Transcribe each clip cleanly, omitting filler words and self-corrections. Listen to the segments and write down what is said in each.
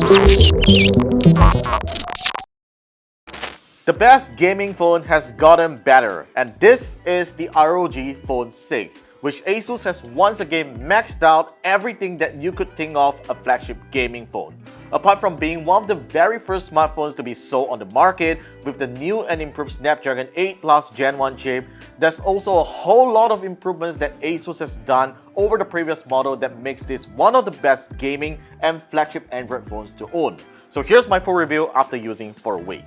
The best gaming phone has gotten better, and this is the ROG Phone 6, which ASUS has once again maxed out everything that you could think of a flagship gaming phone. Apart from being one of the very first smartphones to be sold on the market with the new and improved Snapdragon 8 Plus Gen 1 chip, there's also a whole lot of improvements that ASUS has done over the previous model that makes this one of the best gaming and flagship Android phones to own. So here's my full review after using for a week.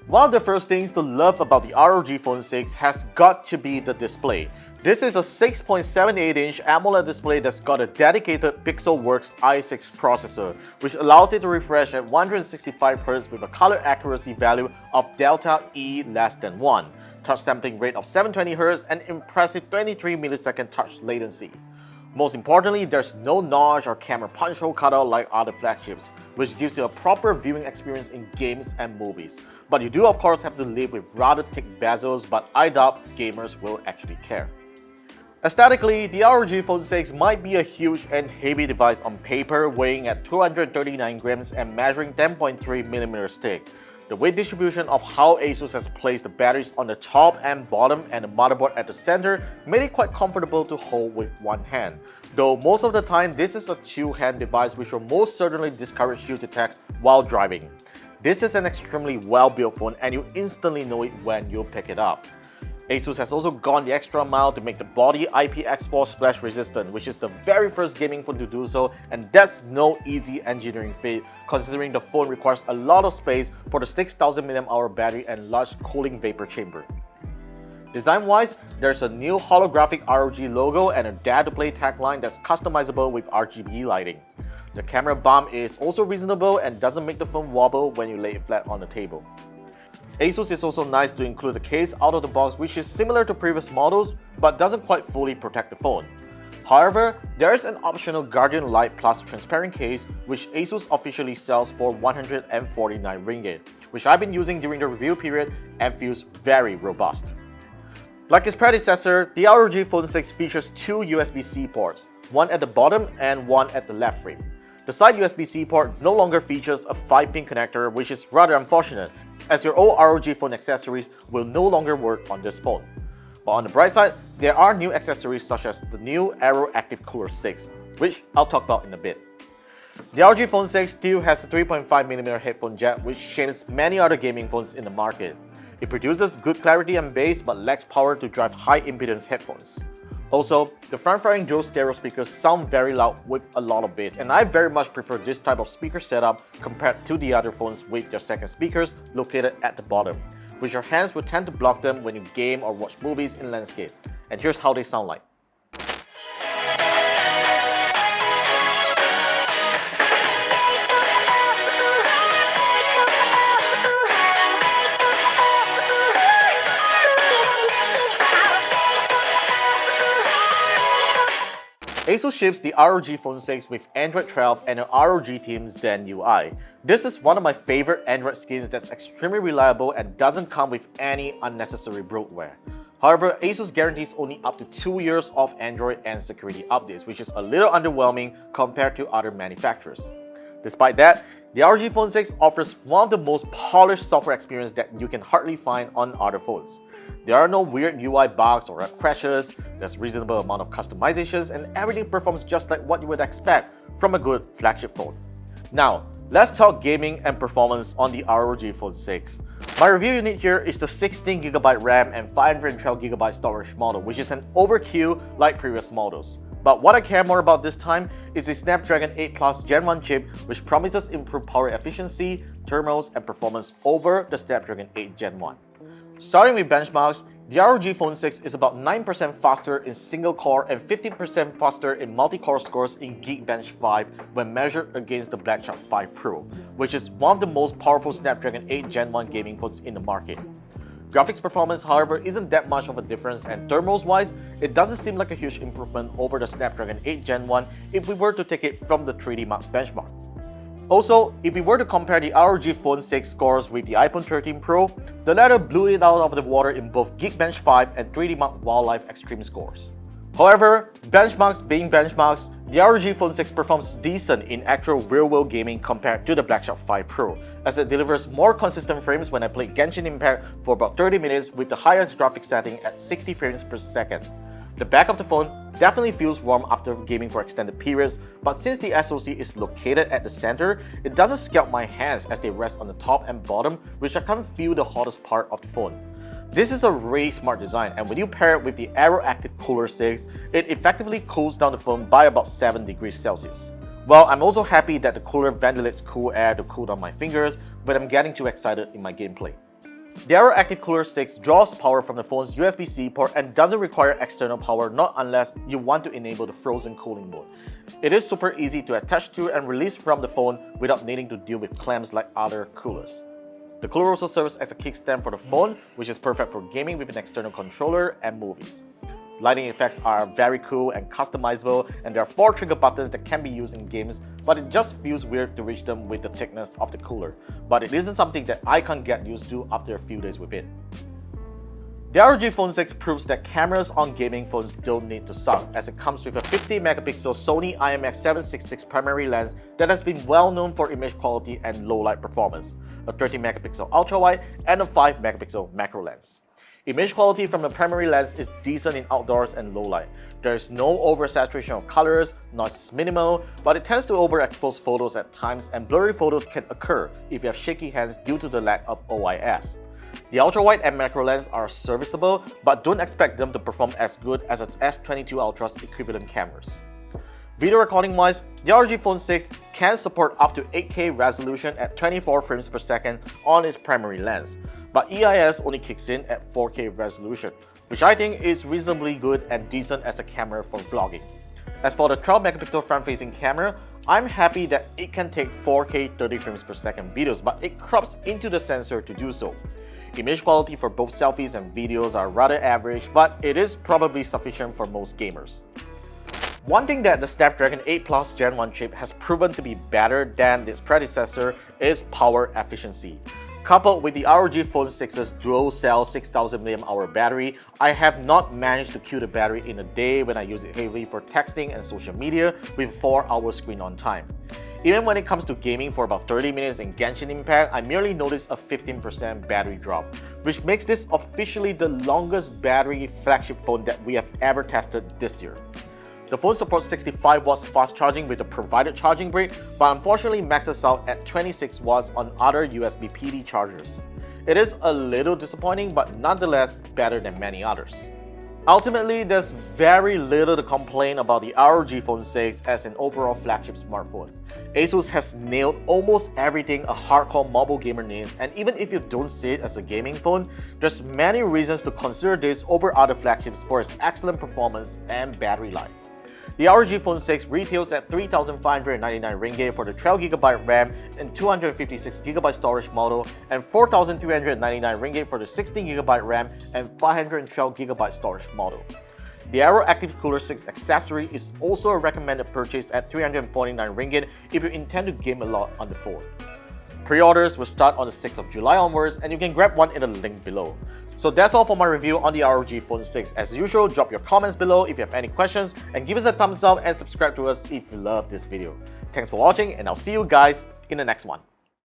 One of the first things to love about the ROG Phone 6 has got to be the display. This is a 6.78-inch AMOLED display that's got a dedicated Pixelworks i6 processor, which allows it to refresh at 165Hz with a color accuracy value of delta E less than 1, touch sampling rate of 720Hz, and impressive 23 millisecond touch latency. Most importantly, there's no notch or camera punch hole cutout like other flagships, which gives you a proper viewing experience in games and movies. But you do of course have to live with rather thick bezels, but I doubt gamers will actually care. Aesthetically, the ROG Phone 6 might be a huge and heavy device on paper, weighing at 239 grams and measuring 10.3mm thick. The weight distribution of how ASUS has placed the batteries on the top and bottom and the motherboard at the center made it quite comfortable to hold with one hand. Though most of the time this is a two-hand device which will most certainly discourage you to text while driving. This is an extremely well-built phone and you instantly know it when you pick it up. ASUS has also gone the extra mile to make the body IPX4 splash resistant, which is the very first gaming phone to do so, and that's no easy engineering feat considering the phone requires a lot of space for the 6000 mAh battery and large cooling vapor chamber. Design-wise, there's a new holographic ROG logo and a Dare to Play tagline that's customizable with RGB lighting. The camera bump is also reasonable and doesn't make the phone wobble when you lay it flat on the table. ASUS is also nice to include the case out of the box, which is similar to previous models but doesn't quite fully protect the phone. However, there is an optional Guardian Light Plus transparent case which ASUS officially sells for 149 ringgit, which I've been using during the review period and feels very robust. Like its predecessor, the ROG Phone 6 features two USB-C ports, one at the bottom and one at the left rim. The side USB-C port no longer features a 5-pin connector, which is rather unfortunate, as your old ROG Phone accessories will no longer work on this phone. But on the bright side, there are new accessories such as the new AeroActive Cooler 6, which I'll talk about in a bit. The ROG Phone 6 still has a 3.5mm headphone jack, which shames many other gaming phones in the market. It produces good clarity and bass but lacks power to drive high-impedance headphones. Also, the front-firing dual stereo speakers sound very loud with a lot of bass, and I very much prefer this type of speaker setup compared to the other phones with their second speakers located at the bottom, which your hands will tend to block them when you game or watch movies in landscape. And here's how they sound like. ASUS ships the ROG Phone 6 with Android 12 and an ROG Theme Zen UI. This is one of my favorite Android skins that's extremely reliable and doesn't come with any unnecessary bloatware. However, ASUS guarantees only up to 2 years of Android and security updates, which is a little underwhelming compared to other manufacturers. Despite that, the ROG Phone 6 offers one of the most polished software experience that you can hardly find on other phones. There are no weird UI bugs or app crashes, there's a reasonable amount of customizations, and everything performs just like what you would expect from a good flagship phone. Now, let's talk gaming and performance on the ROG Phone 6. My review unit here is the 16GB RAM and 512GB storage model, which is an overkill like previous models. But what I care more about this time is the Snapdragon 8 Plus Gen 1 chip, which promises improved power efficiency, thermals, and performance over the Snapdragon 8 Gen 1. Starting with benchmarks, the ROG Phone 6 is about 9% faster in single-core and 15% faster in multi-core scores in Geekbench 5 when measured against the Blackshark 5 Pro, which is one of the most powerful Snapdragon 8 Gen 1 gaming phones in the market. Graphics performance, however, isn't that much of a difference, and thermals-wise, it doesn't seem like a huge improvement over the Snapdragon 8 Gen 1 if we were to take it from the 3D Mark benchmark. Also, if we were to compare the ROG Phone 6 scores with the iPhone 13 Pro, the latter blew it out of the water in both Geekbench 5 and 3D Mark Wildlife Extreme scores. However, benchmarks being benchmarks, the ROG Phone 6 performs decent in actual real-world gaming compared to the Flagship 5 Pro, as it delivers more consistent frames when I play Genshin Impact for about 30 minutes with the highest graphics setting at 60 frames per second. The back of the phone definitely feels warm after gaming for extended periods, but since the SoC is located at the center, it doesn't scalp my hands as they rest on the top and bottom, which I can't feel the hottest part of the phone. This is a really smart design, and when you pair it with the AeroActive Cooler 6, it effectively cools down the phone by about 7 degrees Celsius. Well, I'm also happy that the cooler ventilates cool air to cool down my fingers when I'm getting too excited in my gameplay. The AeroActive Cooler 6 draws power from the phone's USB-C port and doesn't require external power, not unless you want to enable the frozen cooling mode. It is super easy to attach to and release from the phone without needing to deal with clamps like other coolers. The cooler also serves as a kickstand for the phone, which is perfect for gaming with an external controller and movies. Lighting effects are very cool and customizable, and there are 4 trigger buttons that can be used in games, but it just feels weird to reach them with the thickness of the cooler. But it isn't something that I can't get used to after a few days with it. The ROG Phone 6 proves that cameras on gaming phones don't need to suck, as it comes with a 50-megapixel Sony IMX766 primary lens that has been well known for image quality and low light performance, a 30-megapixel ultra-wide, and a 5-megapixel macro lens. Image quality from the primary lens is decent in outdoors and low light. There is no oversaturation of colors, noise is minimal, but it tends to overexpose photos at times, and blurry photos can occur if you have shaky hands due to the lack of OIS. The ultra-wide and macro lens are serviceable, but don't expect them to perform as good as an S22 Ultra's equivalent cameras. Video recording wise, the ROG Phone 6 can support up to 8K resolution at 24 frames per second on its primary lens, but EIS only kicks in at 4K resolution, which I think is reasonably good and decent as a camera for vlogging. As for the 12-megapixel front-facing camera, I'm happy that it can take 4K 30 frames per second videos, but it crops into the sensor to do so. Image quality for both selfies and videos are rather average, but it is probably sufficient for most gamers. One thing that the Snapdragon 8 Plus Gen 1 chip has proven to be better than its predecessor is power efficiency. Coupled with the ROG Phone 6's dual-cell 6000 mAh battery, I have not managed to kill the battery in a day when I use it heavily for texting and social media with 4-hour screen on time. Even when it comes to gaming for about 30 minutes in Genshin Impact, I merely noticed a 15% battery drop, which makes this officially the longest battery flagship phone that we have ever tested this year. The phone supports 65 watts fast charging with the provided charging brick, but unfortunately maxes out at 26 watts on other USB PD chargers. It is a little disappointing, but nonetheless better than many others. Ultimately, there's very little to complain about the ROG Phone 6 as an overall flagship smartphone. ASUS has nailed almost everything a hardcore mobile gamer needs, and even if you don't see it as a gaming phone, there's many reasons to consider this over other flagships for its excellent performance and battery life. The ROG Phone 6 retails at 3,599 ringgit for the 12GB RAM and 256GB storage model, and 4,399 ringgit for the 16GB RAM and 512GB storage model. The AeroActive Cooler 6 accessory is also a recommended purchase at 349 ringgit if you intend to game a lot on the phone. Pre-orders will start on the 6th of July onwards, and you can grab one in the link below. So that's all for my review on the ROG Phone 6. As usual, drop your comments below if you have any questions, and give us a thumbs up and subscribe to us if you love this video. Thanks for watching, and I'll see you guys in the next one.